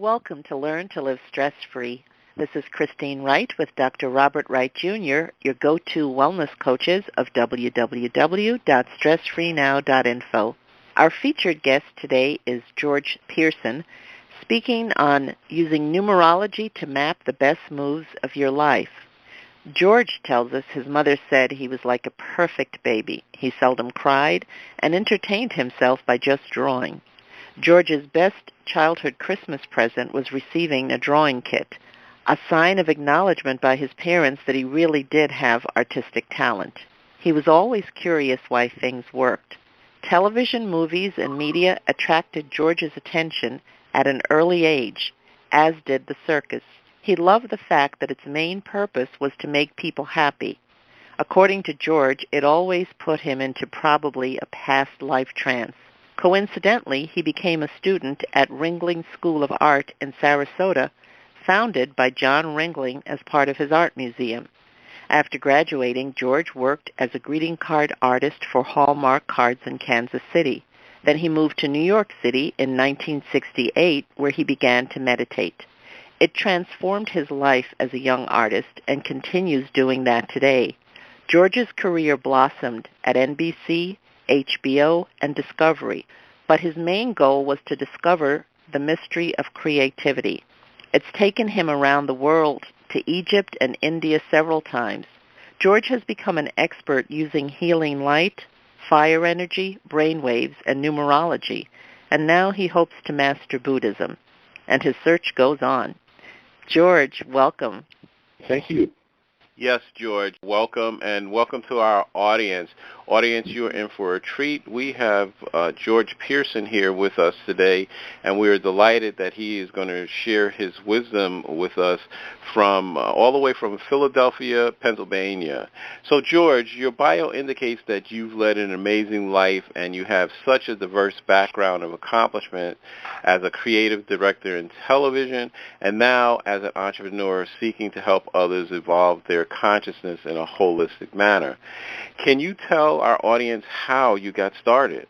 Welcome to Learn to Live Stress-Free. This is Christine Wright with Dr. Robert Wright Jr., your go-to wellness coaches of www.stressfreenow.info. Our featured guest today is George Pierson, speaking on using numerology to map the best moves of your life. George tells us his mother said he was like a perfect baby. He seldom cried and entertained himself by just drawing. George's best childhood Christmas present was receiving a drawing kit, a sign of acknowledgement by his parents that he really did have artistic talent. He was always curious why things worked. Television, movies, and media attracted George's attention at an early age, as did the circus. He loved the fact that its main purpose was to make people happy. According to George, it always put him into probably a past life trance. Coincidentally, he became a student at Ringling School of Art in Sarasota, founded by John Ringling as part of his art museum. After graduating, George worked as a greeting card artist for Hallmark Cards in Kansas City. Then he moved to New York City in 1968, where he began to meditate. It transformed his life as a young artist and continues doing that today. George's career blossomed at NBC, HBO, and Discovery, but his main goal was to discover the mystery of creativity. It's taken him around the world to Egypt and India several times. George has become an expert using healing light, fire energy, brainwaves, and numerology, and now he hopes to master Buddhism, and his search goes on. George, welcome. Thank you. Yes, George, welcome, and welcome to our audience. Audience, you're in for a treat. We have George Pierson here with us today, and we're delighted that he is going to share his wisdom with us from all the way from Philadelphia, Pennsylvania. So, George, your bio indicates that you've led an amazing life, and you have such a diverse background of accomplishment as a creative director in television, and now as an entrepreneur seeking to help others evolve their consciousness in a holistic manner. Can you tell our audience how you got started?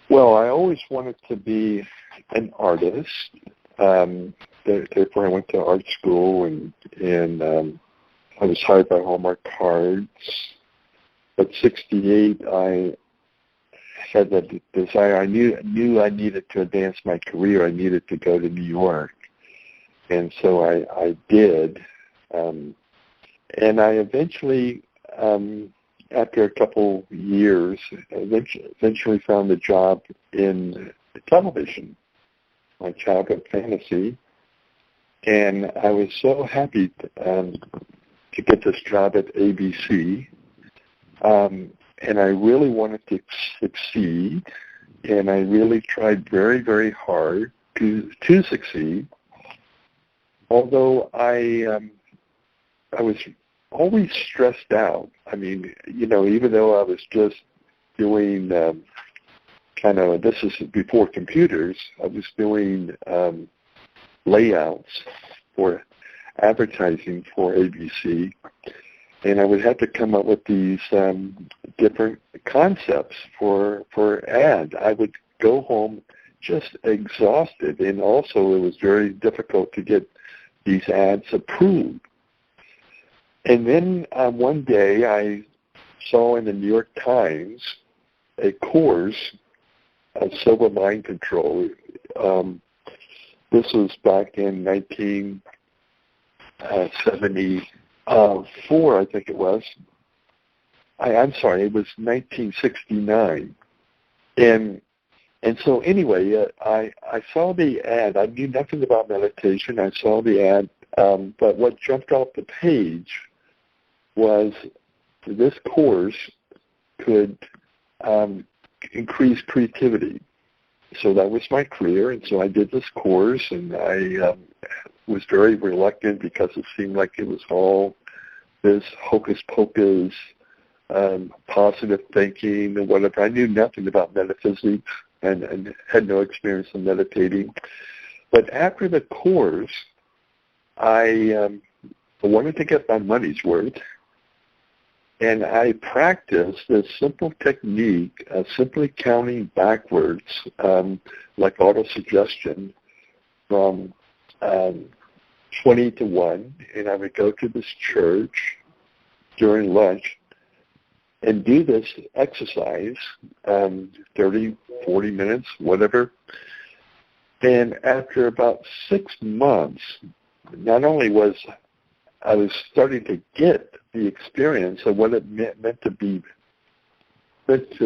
Well, I always wanted to be an artist. Therefore, I went to art school, and I was hired by Hallmark Cards. At 68, I had the desire. I knew I needed to advance my career. I needed to go to New York, and so I did. And I eventually, after a couple years, eventually found a job in television, my childhood fantasy. And I was so happy to get this job at ABC. And I really wanted to succeed. And I really tried very, very hard to succeed. Although I was always stressed out. I mean, even though I was just doing this is before computers, I was doing layouts for advertising for ABC, and I would have to come up with these different concepts for ads. I would go home just exhausted, and also it was very difficult to get these ads approved. And then one day I saw in the New York Times a course of silver mind control. This was back in 1974, I think it was. I'm sorry, it was 1969. And so anyway, I saw the ad. I knew nothing about meditation. I saw the ad, but what jumped off the page was this course could increase creativity. So that was my career, and so I did this course, and I was very reluctant because it seemed like it was all this hocus-pocus, positive thinking and whatever. I knew nothing about metaphysics and had no experience in meditating. But after the course, I wanted to get my money's worth, and I practiced this simple technique of simply counting backwards, like auto-suggestion, from 20 to 1, and I would go to this church during lunch and do this exercise, 30, 40 minutes, whatever. And after about 6 months, not only was I was starting to get the experience of what it meant to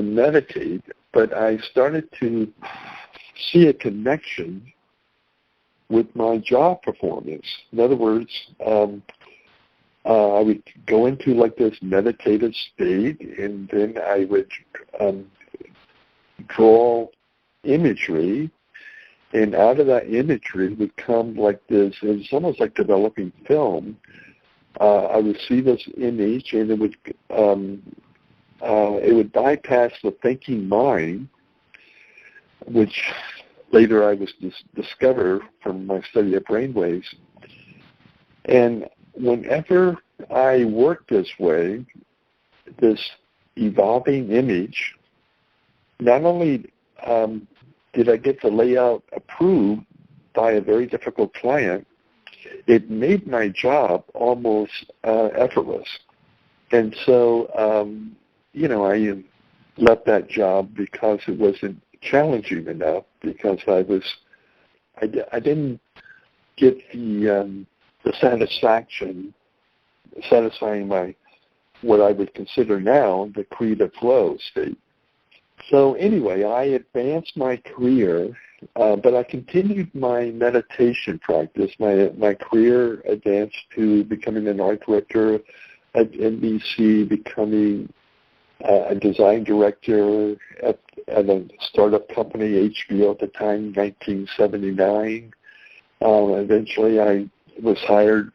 meditate, but I started to see a connection with my job performance. In other words, I would go into like this meditative state, and then I would draw imagery, and out of that imagery would come like this. It's almost like developing film. I would see this image, and it would bypass the thinking mind, which later I was discover from my study of brainwaves. And whenever I worked this way, this evolving image, not only did I get the layout approved by a very difficult client, it made my job almost effortless. And so, I left that job because it wasn't challenging enough, because I didn't get the satisfying my, what I would consider now, the creative flow state. So anyway, I advanced my career, but I continued my meditation practice. My career advanced to becoming an art director at NBC, becoming a design director at a startup company, HBO at the time, 1979. Eventually, I was hired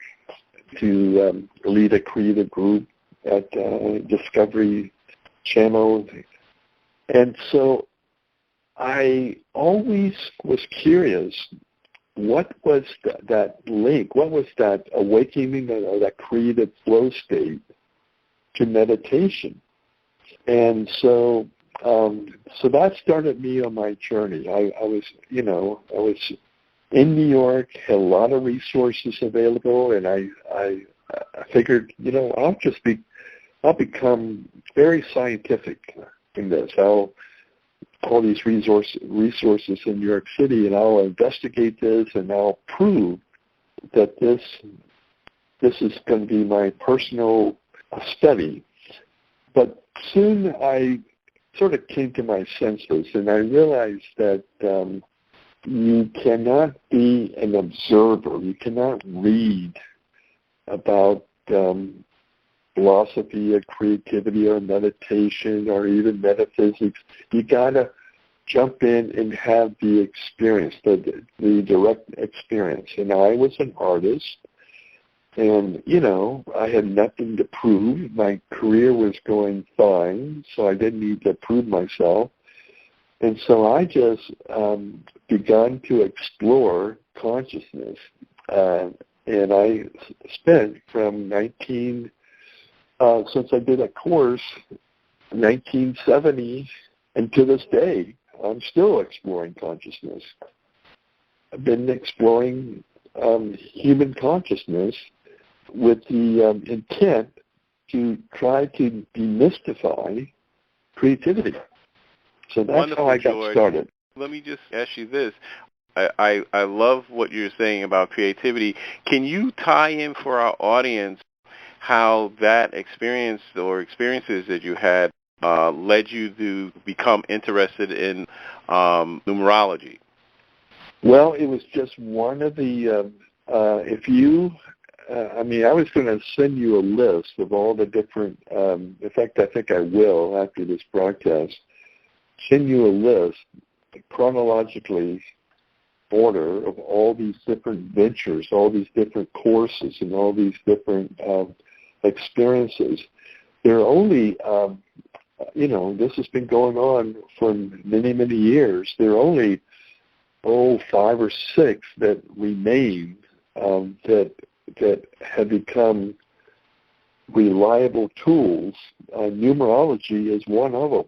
to lead a creative group at Discovery Channel. And so I always was curious, what was that link? What was that awakening or that creative flow state to meditation? And so that started me on my journey. I was in New York, had a lot of resources available, and I figured, I'll become very scientific in this. All these resources in New York City, and I'll investigate this, and I'll prove that this is going to be my personal study. But soon I sort of came to my senses, and I realized that you cannot be an observer. You cannot read about philosophy or creativity or meditation or even metaphysics. You got to jump in and have the experience, the direct experience. And I was an artist, and, I had nothing to prove. My career was going fine, so I didn't need to prove myself. And so I just begun to explore consciousness. And I spent from since I did a course, 1970, and to this day, I'm still exploring consciousness. I've been exploring human consciousness with the intent to try to demystify creativity. So that's Wonderful, how I got George. started. Let me just ask you this. I love what you're saying about creativity. Can you tie in for our audience how that experience or experiences that you had led you to become interested in numerology? Well, it was just one of the, I was going to send you a list of all the different, in fact, I think I will after this broadcast, send you a list chronologically order of all these different ventures, all these different courses, and all these different experiences. They're only, this has been going on for many, many years. There are only, 5 or 6 that remain that have become reliable tools. Numerology is one of them.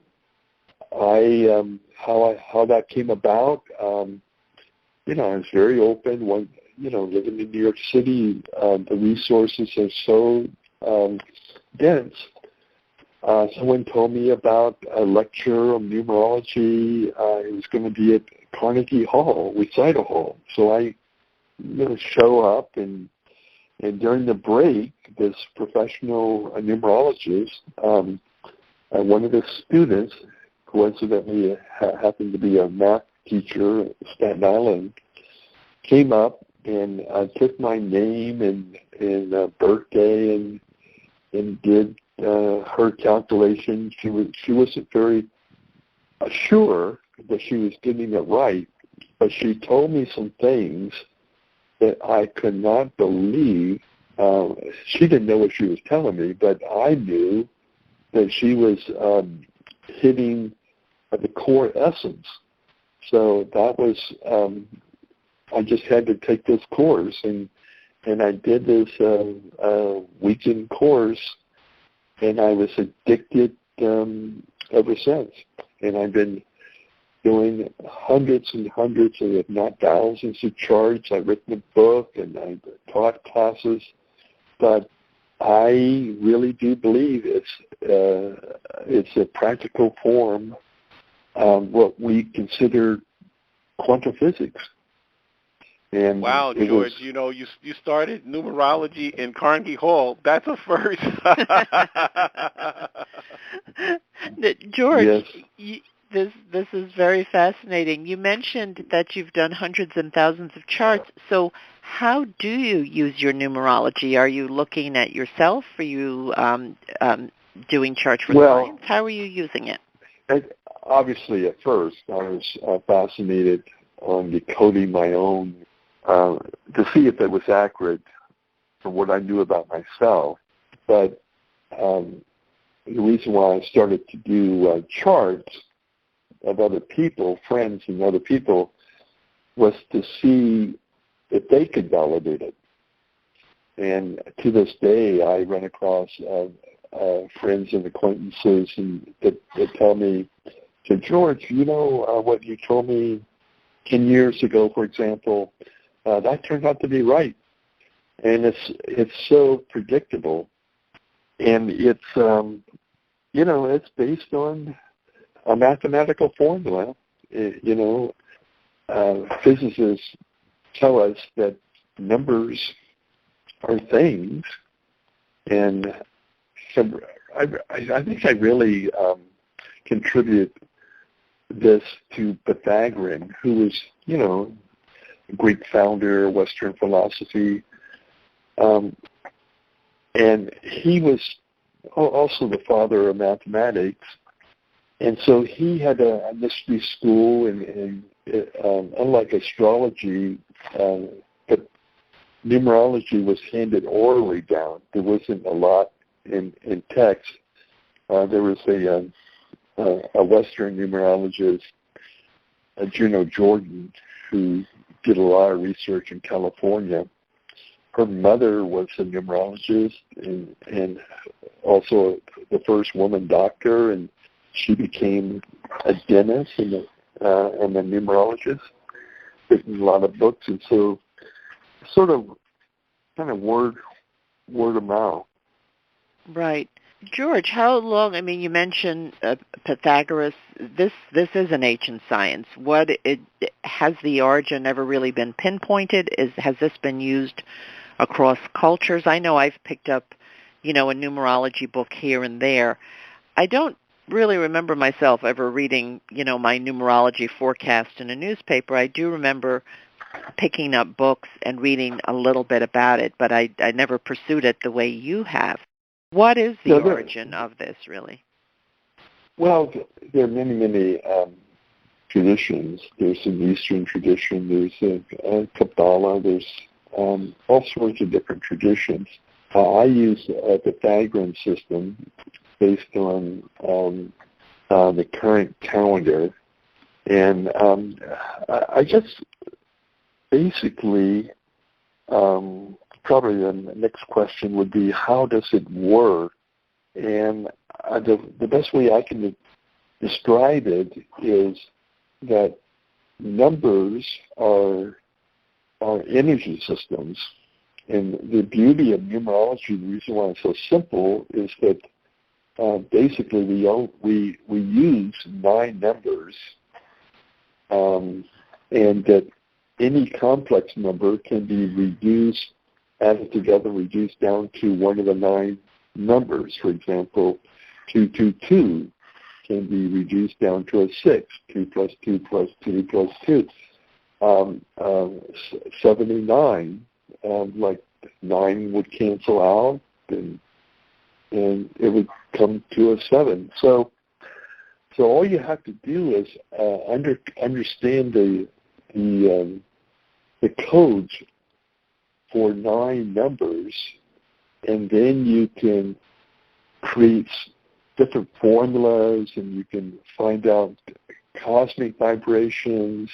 How that came about, I was very open. living in New York City, the resources are so dense. Someone told me about a lecture on numerology. It was going to be at Carnegie Hall, recital hall. So I show up, and during the break, this professional numerologist, one of the students, coincidentally happened to be a math teacher at Staten Island, came up and took my name and birthday and did her calculation. She wasn't very sure that she was getting it right, but she told me some things that I could not believe. She didn't know what she was telling me, but I knew that she was hitting the core essence. So that was, I just had to take this course, and I did this weekend course, and I was addicted ever since. And I've been doing hundreds and hundreds, if not thousands, of charts. I've written a book, and I've taught classes, but I really do believe it's a practical form of what we consider quantum physics. And wow, George, you started numerology in Carnegie Hall. That's a first. George, yes. This is very fascinating. You mentioned that you've done hundreds and thousands of charts. So how do you use your numerology? Are you looking at yourself? Are you doing charts for clients? How are you using it? Obviously, at first, I was fascinated on decoding my own to see if it was accurate from what I knew about myself. But the reason why I started to do charts of other people, friends and other people, was to see if they could validate it. And to this day, I run across friends and acquaintances that tell me, so George, what you told me 10 years ago, for example, that turned out to be right. And it's so predictable. And it's, it's based on a mathematical formula. Physicists tell us that numbers are things. And so I think I really contribute this to Pythagoras, who was, a Greek founder of Western philosophy. And he was also the father of mathematics. And so he had a mystery school, and unlike astrology, but numerology was handed orally down. There wasn't a lot in text. There was a Western numerologist, Juno Jordan, who did a lot of research in California. Her mother was a numerologist and also the first woman doctor, and she became a dentist and a numerologist, written a lot of books, and so kind of word of mouth. Right. George, how long, you mentioned Pythagoras. This is an ancient science. Has the origin ever really been pinpointed? Has this been used across cultures? I know I've picked up, a numerology book here and there. I don't really remember myself ever reading, my numerology forecast in a newspaper. I do remember picking up books and reading a little bit about it, but I never pursued it the way you have. What is the origin of this, really? Well, there are many traditions. There's an Eastern tradition. There's a Kabbalah. There's all sorts of different traditions. I use a Pythagorean system based on the current calendar, and I just basically. Probably the next question would be, how does it work? And the best way I can describe it is that numbers are are energy systems. And the beauty of numerology, the reason why it's so simple, is that basically we use 9 numbers, and that any complex number can be reduced, added together, reduced down to one of the 9 numbers. For example, 222 can be reduced down to a 6. 2 plus 2 plus 2 plus 2. 79, like 9 would cancel out, and it would come to a 7. So all you have to do is understand the codes for 9 numbers, and then you can create different formulas, and you can find out cosmic vibrations,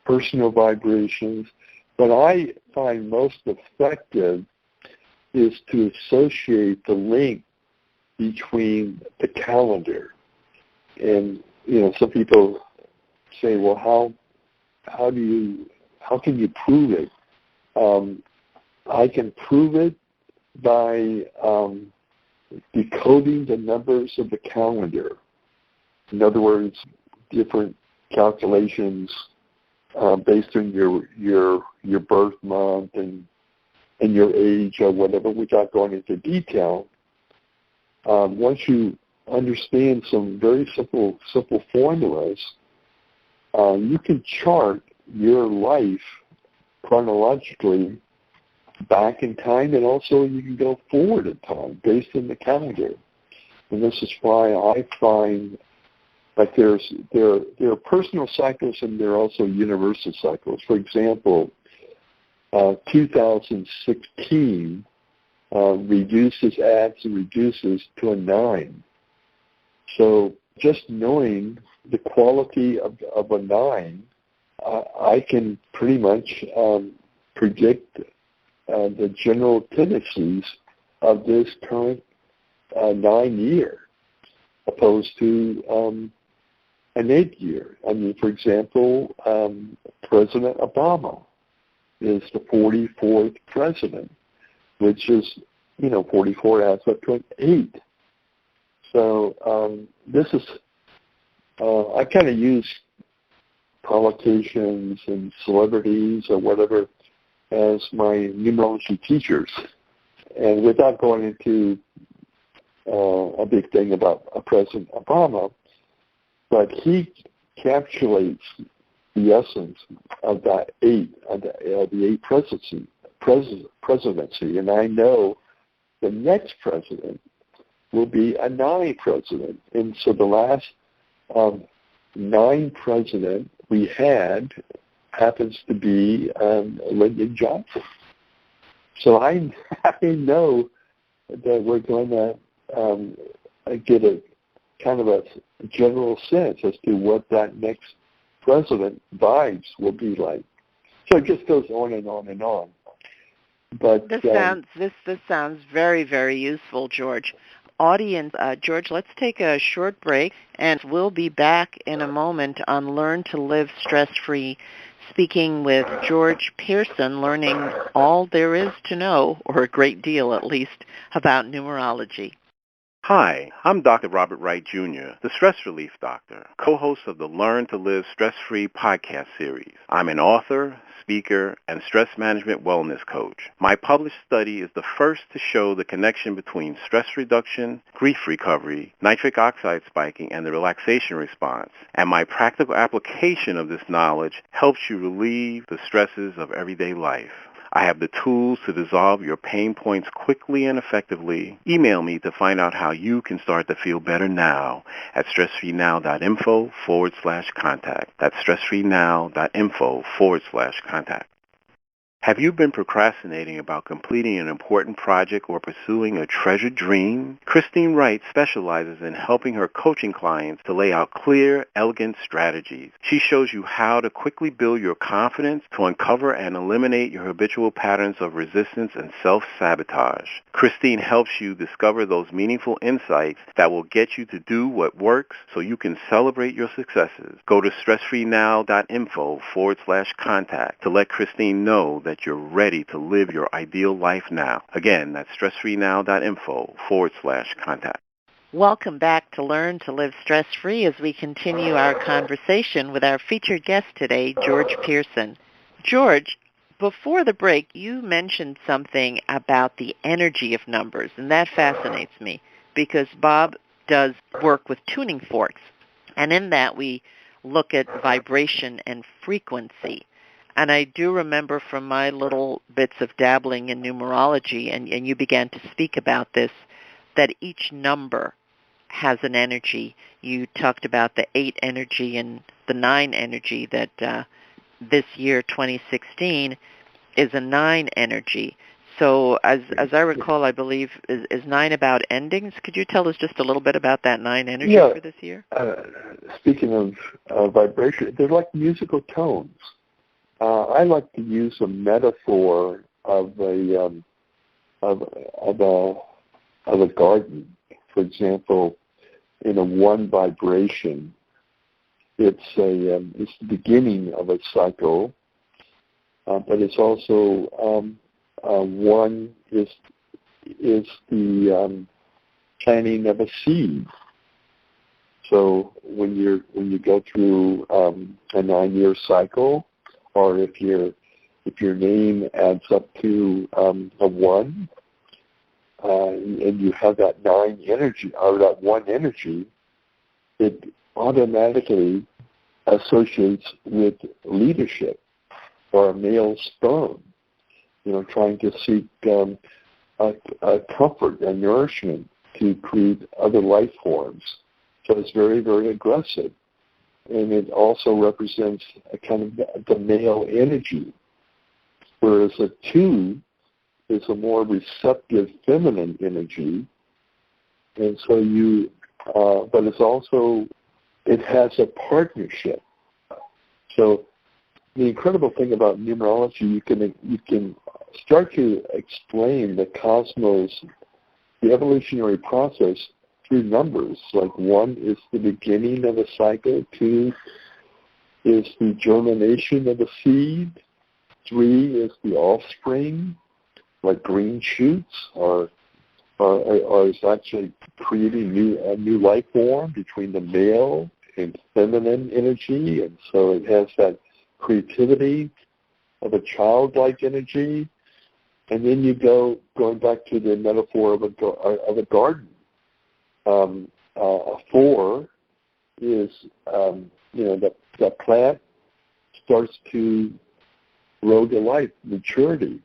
personal vibrations. What I find most effective is to associate the link between the calendar. And some people say, well, how can you prove it? I can prove it by decoding the numbers of the calendar. In other words, different calculations based on your birth month and your age or whatever, without going into detail. Once you understand some very simple formulas, you can chart your life chronologically back in time, and also you can go forward in time based on the calendar. And this is why I find that there are personal cycles and there are also universal cycles. For example, 2016 adds and reduces to a 9. So just knowing the quality of a 9, I can pretty much predict the general tendencies of this current 9 year, opposed to an 8 year. I mean, for example, President Obama is the 44th president, which is, 44 adds up to an 8. So this is, I kind of use politicians and celebrities or whatever as my numerology teachers. And without going into a big thing about President Obama, but he encapsulates the essence of that 8, of the 8 presidency. And I know the next president will be a 9 president. And so the last 9 president we had happens to be Lyndon Johnson. So I know that we're going to get a kind of a general sense as to what that next president vibes will be like. So it just goes on and on and on. But this sounds very, very useful, George. Audience, George, let's take a short break, and we'll be back in a moment on Learn to Live Stress-Free, speaking with George Pierson, learning all there is to know, or a great deal at least, about numerology. Hi, I'm Dr. Robert Wright, Jr., the Stress Relief Doctor, co-host of the Learn to Live Stress-Free podcast series. I'm an author, speaker, and stress management wellness coach. My published study is the first to show the connection between stress reduction, grief recovery, nitric oxide spiking, and the relaxation response. And my practical application of this knowledge helps you relieve the stresses of everyday life. I have the tools to dissolve your pain points quickly and effectively. Email me to find out how you can start to feel better now at stressfreenow.info/contact. That's stressfreenow.info/contact. Have you been procrastinating about completing an important project or pursuing a treasured dream? Christine Wright specializes in helping her coaching clients to lay out clear, elegant strategies. She shows you how to quickly build your confidence to uncover and eliminate your habitual patterns of resistance and self-sabotage. Christine helps you discover those meaningful insights that will get you to do what works so you can celebrate your successes. Go to stressfreenow.info/contact to let Christine know that you're ready to live your ideal life now. Again, that's stressfreenow.info/contact. Welcome back to Learn to Live Stress-Free as we continue our conversation with our featured guest today, George Pierson. George, before the break, you mentioned something about the energy of numbers, and that fascinates me because Bob does work with tuning forks, and in that we look at vibration and frequency. And I do remember from my little bits of dabbling in numerology, and you began to speak about this, that each number has an energy. You talked about the 8 energy and the 9 energy, that this year, 2016, is a 9 energy. So as I recall, I believe, is 9 about endings? Could you tell us just a little bit about that 9 energy for this year? Speaking of vibration, they're like musical tones. I like to use a metaphor of a garden. For example, in a 1 vibration, it's the beginning of a cycle, but it's also 1 is the planting of a seed. So when you go through a 9-year cycle, or if your name adds up to a 1, and you have that 9 energy, or that 1 energy, it automatically associates with leadership, or a male sperm, trying to seek a comfort and nourishment to create other life forms. So it's very, very aggressive. And it also represents a kind of the male energy, whereas a 2 is a more receptive feminine energy. And so but it's also, it has a partnership. So the incredible thing about numerology, you can start to explain the cosmos, the evolutionary process, through numbers. Like 1 is the beginning of a cycle, 2 is the germination of a seed, 3 is the offspring, like green shoots, or is actually creating a new life form between the male and feminine energy, and so it has that creativity of a childlike energy. And then you going back to the metaphor of a garden. A 4 is, the plant starts to grow to life, maturity.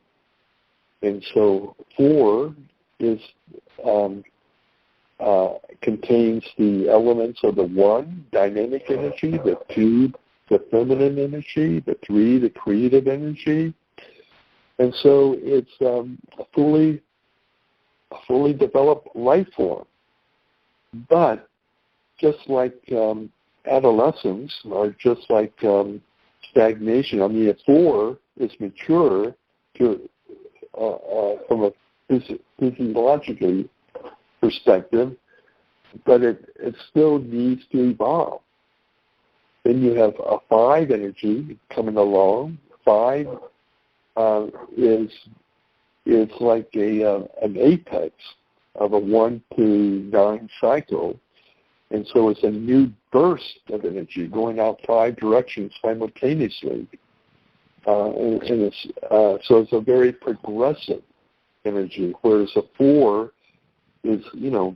And so 4 is contains the elements of the 1, dynamic energy, the 2, the feminine energy, the 3, the creative energy. And so it's a fully developed life form. But just like adolescence, or just like stagnation, I mean, a 4 is mature from a physiologically perspective, but it still needs to evolve. Then you have a 5 energy coming along. 5 is like an apex of a 1 to 9 cycle, and so it's a new burst of energy going out 5 directions simultaneously, and so it's a very progressive energy, whereas a 4 is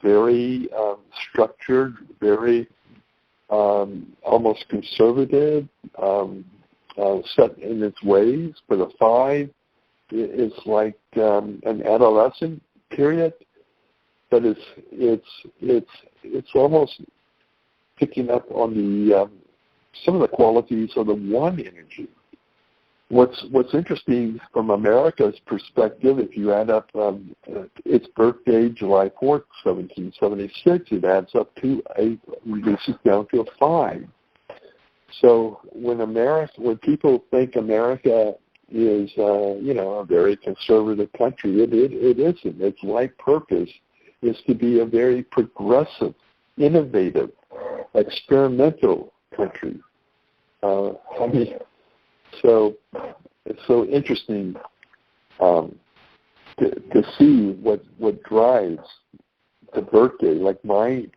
very structured, very almost conservative, set in its ways. But a 5 is like an adolescent period, but it's almost picking up on the some of the qualities of the 1 energy. what's interesting from America's perspective, if you add up its birthday, July 4th, 1776, it adds up to reduces down to a 5. So when people think America is, a very conservative country, it isn't. Its life purpose is to be a very progressive, innovative, experimental country. So it's so interesting to see what drives the birthday. Like I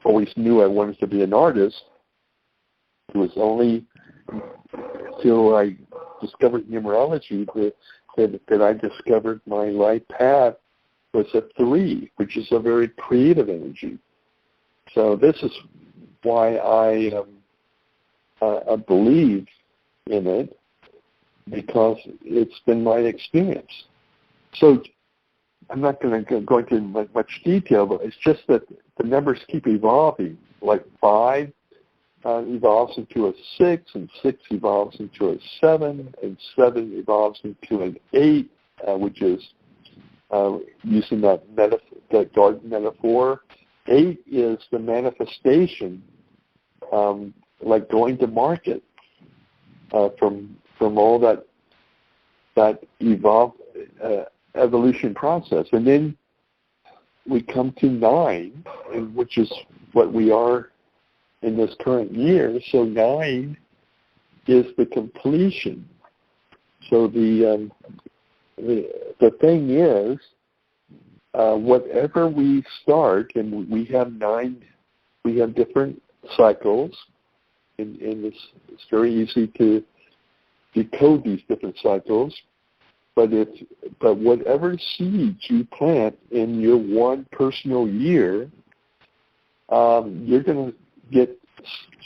always knew I wanted to be an artist. It was only till I discovered numerology that I discovered my life path was a 3, which is a very creative energy. So this is why I believe in it, because it's been my experience. So I'm not going to go into much detail, but it's just that the numbers keep evolving. Like 5 evolves into a 6, and 6 evolves into a 7, and 7 evolves into an 8, which is using that garden metaphor. 8 is the manifestation, like going to market. From all that evolved evolution process, and then we come to 9, which is what we are in this current year. So 9 is the completion. So the thing is, whatever we start, and we have 9, we have different cycles. And it's very easy to decode these different cycles, but whatever seeds you plant in your one personal year, you're going to get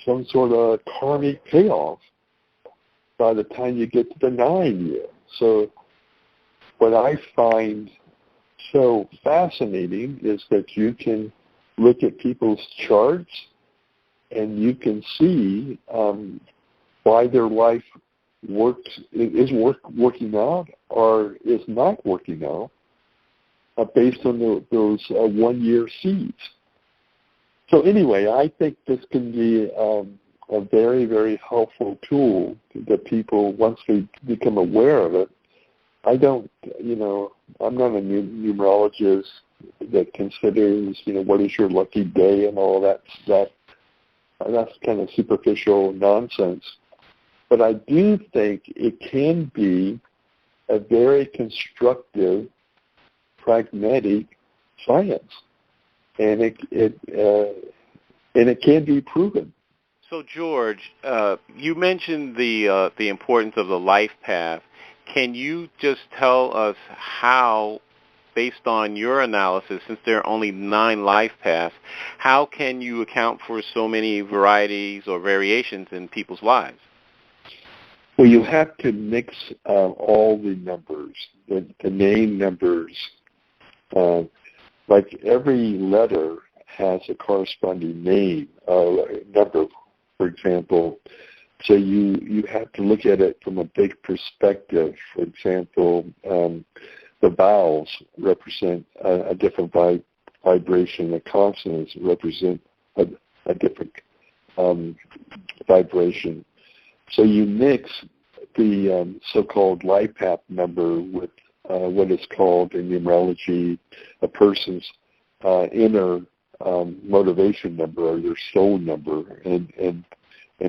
some sort of karmic payoff by the time you get to the 9 year. So what I find so fascinating is that you can look at people's charts and you can see why their life is working out or is not working out based on those 1 year seeds. So anyway, I think this can be a very, very helpful tool that people, once they become aware of it. I'm not a numerologist that considers, what is your lucky day and all that stuff. That's kind of superficial nonsense. But I do think it can be a very constructive, pragmatic science, and it can be proven. So, George, you mentioned the importance of the life path. Can you just tell us how, based on your analysis, since there are only 9 life paths, how can you account for so many varieties or variations in people's lives? Well, you have to mix all the numbers, the name numbers. Like every letter has a corresponding name, number, for example. So you have to look at it from a big perspective. For example, the vowels represent a different vibration. The consonants represent a different vibration. So you mix the so-called life path number with what is called in numerology a person's inner motivation number, or their soul number, and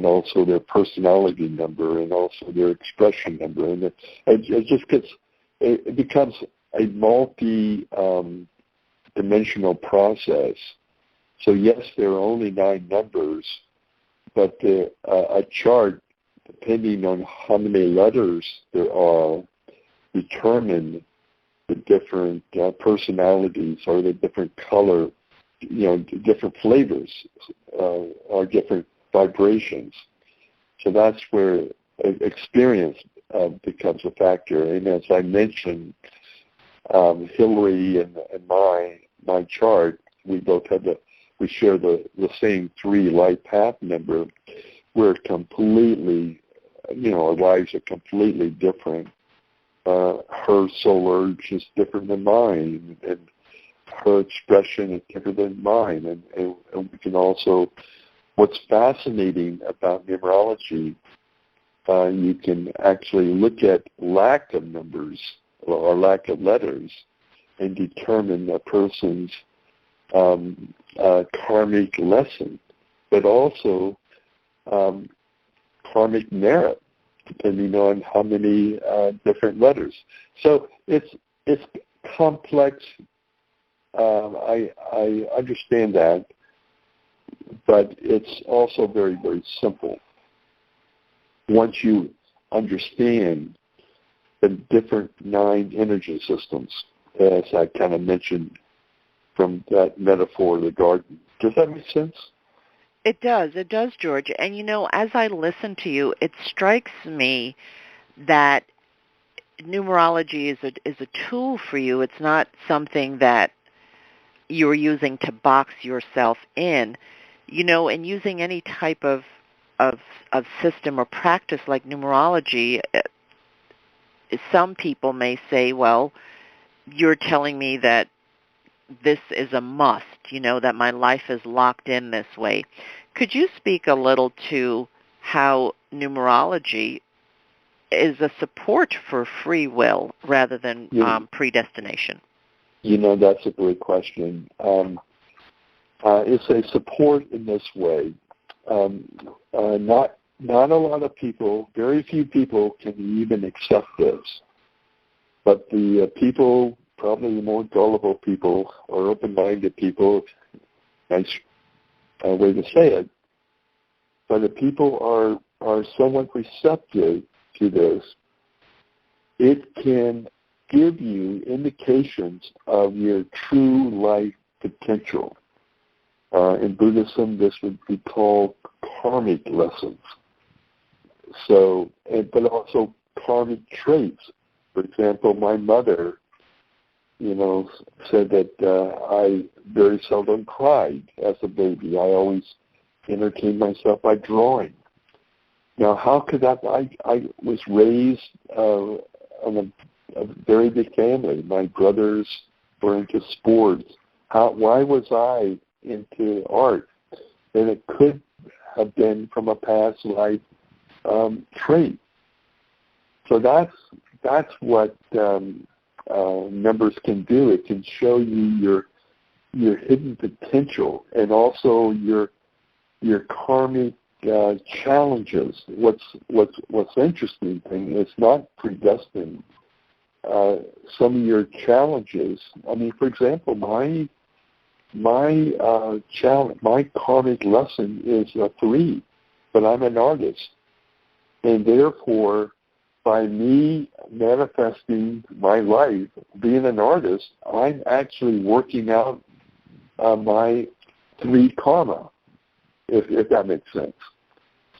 also their personality number, and also their expression number, and it becomes a multi-dimensional process. So yes, there are only 9 numbers, but a chart, depending on how many letters there are, determine the different personalities or the different color, different flavors or different vibrations. So that's where experience becomes a factor. And as I mentioned, Hillary and my chart, we both have we share the same 3 life path number. We're completely our lives are completely different. Her soul urge is different than mine, and her expression is different than mine. And we can also, what's fascinating about numerology, you can actually look at lack of numbers or lack of letters and determine a person's karmic lesson, but also karmic merit, depending on how many different letters. So it's complex. I understand that, but it's also very, very simple. Once you understand the different 9 energy systems, as I kind of mentioned from that metaphor of the garden. Does that make sense? It does, George. And as I listen to you, it strikes me that numerology is a tool for you. It's not something that you're using to box yourself in. And using any type of system or practice like numerology, some people may say, well, you're telling me that this is a must, that my life is locked in this way. Could you speak a little to how numerology is a support for free will rather than predestination? That's a great question. It's a support in this way. Not a lot of people, very few people can even accept this. But the people, probably the more gullible people or open-minded people, nice way to say it, but the people are somewhat receptive to this. It can give you indications of your true life potential. In Buddhism, this would be called karmic lessons. So, but also karmic traits. For example, my mother, said that I very seldom cried as a baby. I always entertained myself by drawing. Now, how could that? I was raised on a very big family. My brothers were into sports. Why was I into art? And it could have been from a past life trait. So that's what numbers can do. It can show you your hidden potential and also your karmic challenges. What's interesting thing is not predestined. Some of your challenges. I mean, for example, my challenge, my karmic lesson is a 3, but I'm an artist, and therefore, by me manifesting my life, being an artist, I'm actually working out my 3 karma, if that makes sense.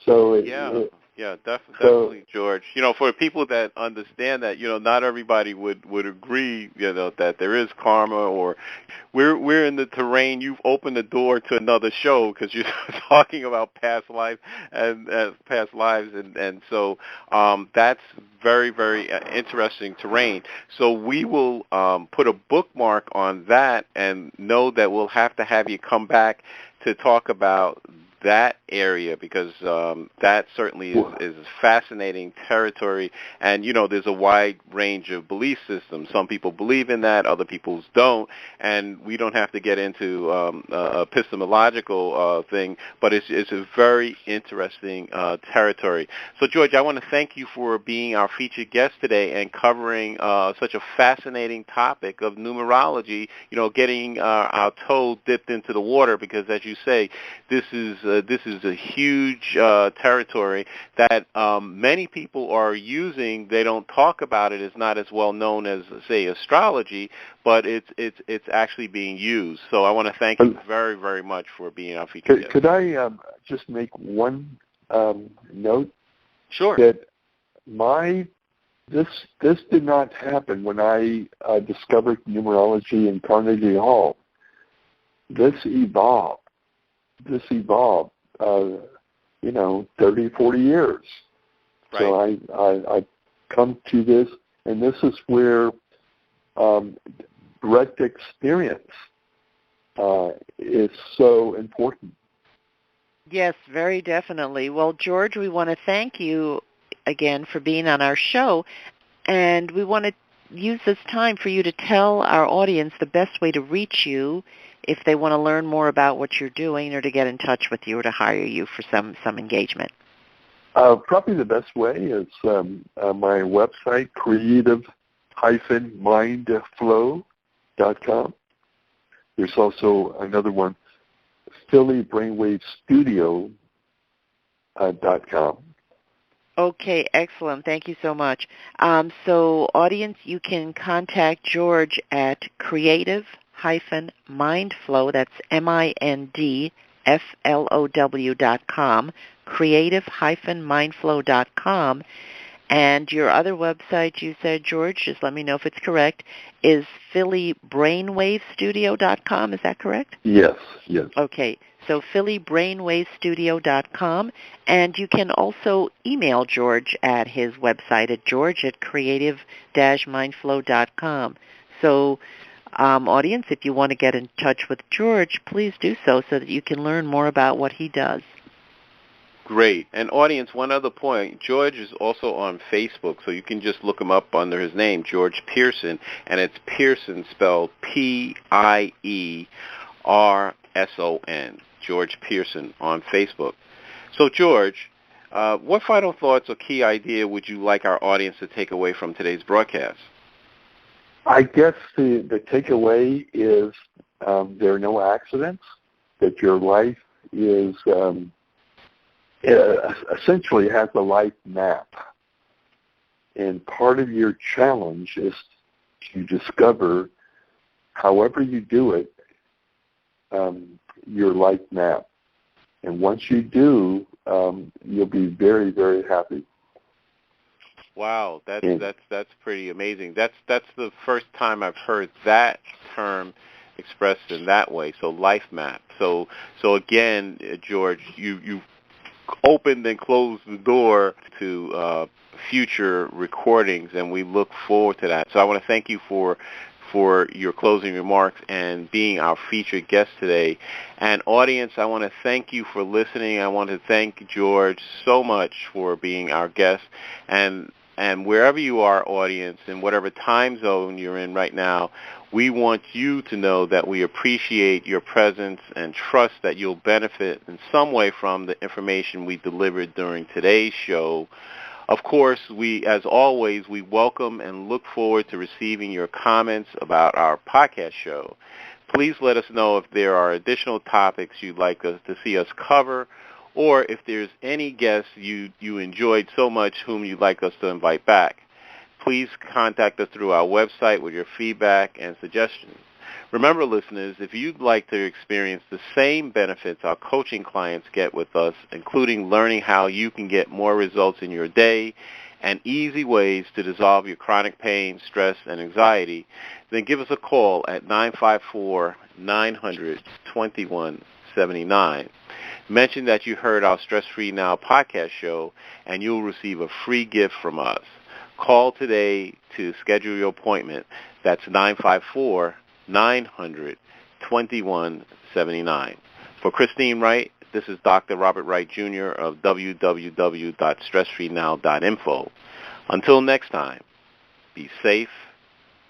So definitely, George. For people that understand that, not everybody would agree, that there is karma, or we're in the terrain. You've opened the door to another show because you're talking about past life and past lives, and so that's very, very interesting terrain. So we will put a bookmark on that, and know that we'll have to have you come back to talk about that area, because that certainly is fascinating territory. And, there's a wide range of belief systems. Some people believe in that, other people don't. And we don't have to get into epistemological thing, but it's a very interesting territory. So, George, I want to thank you for being our featured guest today and covering such a fascinating topic of numerology, getting our toe dipped into the water, because, as you say, this is a huge territory that many people are using. They don't talk about it. It's not as well known as, say, astrology, but it's actually being used. So I want to thank you very, very much for being our featured guest. Could I just make one note? Sure. That this did not happen when I discovered numerology in Carnegie Hall. This evolved. 30, 40 years Right. So I come to this, and this is where direct experience is so important. Yes, very definitely. Well, George, we want to thank you again for being on our show, and we want to use this time for you to tell our audience the best way to reach you if they want to learn more about what you're doing or to get in touch with you or to hire you for some engagement. Probably the best way is my website, creative-mindflow.com. There's also another one, phillybrainwavestudio.com. Okay, excellent. Thank you so much. So, audience, you can contact George at creative-mindflow, that's MINDFLOW.com, creative-mindflow.com. And your other website, you said, George, just let me know if it's correct, is phillybrainwavestudio.com. Is that correct? Yes. Okay, so phillybrainwavestudio.com. And you can also email George at his website at george@creative-mindflow.com. So, audience, if you want to get in touch with George, please do so that you can learn more about what he does. Great. And audience, one other point, George is also on Facebook, so you can just look him up under his name, George Pierson, and it's Pierson spelled P-I-E-R-S-O-N, George Pierson on Facebook. So George, what final thoughts or key idea would you like our audience to take away from today's broadcast? I guess the takeaway is there are no accidents, that your life is essentially has a life map. And part of your challenge is to discover, however you do it, your life map. And once you do, you'll be very, very happy. Wow, that's pretty amazing. That's the first time I've heard that term expressed in that way. So life map. So again, George, you opened and closed the door to future recordings, and we look forward to that. So I want to thank you for your closing remarks and being our featured guest today. And audience, I want to thank you for listening. I want to thank George so much for being our guest. And wherever you are, audience, in whatever time zone you're in right now, we want you to know that we appreciate your presence and trust that you'll benefit in some way from the information we delivered during today's show. Of course, as always, we welcome and look forward to receiving your comments about our podcast show. Please let us know if there are additional topics you'd like us to see us cover, or if there's any guests you enjoyed so much whom you'd like us to invite back. Please contact us through our website with your feedback and suggestions. Remember, listeners, if you'd like to experience the same benefits our coaching clients get with us, including learning how you can get more results in your day and easy ways to dissolve your chronic pain, stress, and anxiety, then give us a call at 954-900-2179. Mention that you heard our Stress Free Now podcast show, and you'll receive a free gift from us. Call today to schedule your appointment. That's 954-900-2179. For Christine Wright, this is Dr. Robert Wright, Jr. of www.stressfreenow.info. Until next time, be safe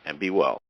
and be well.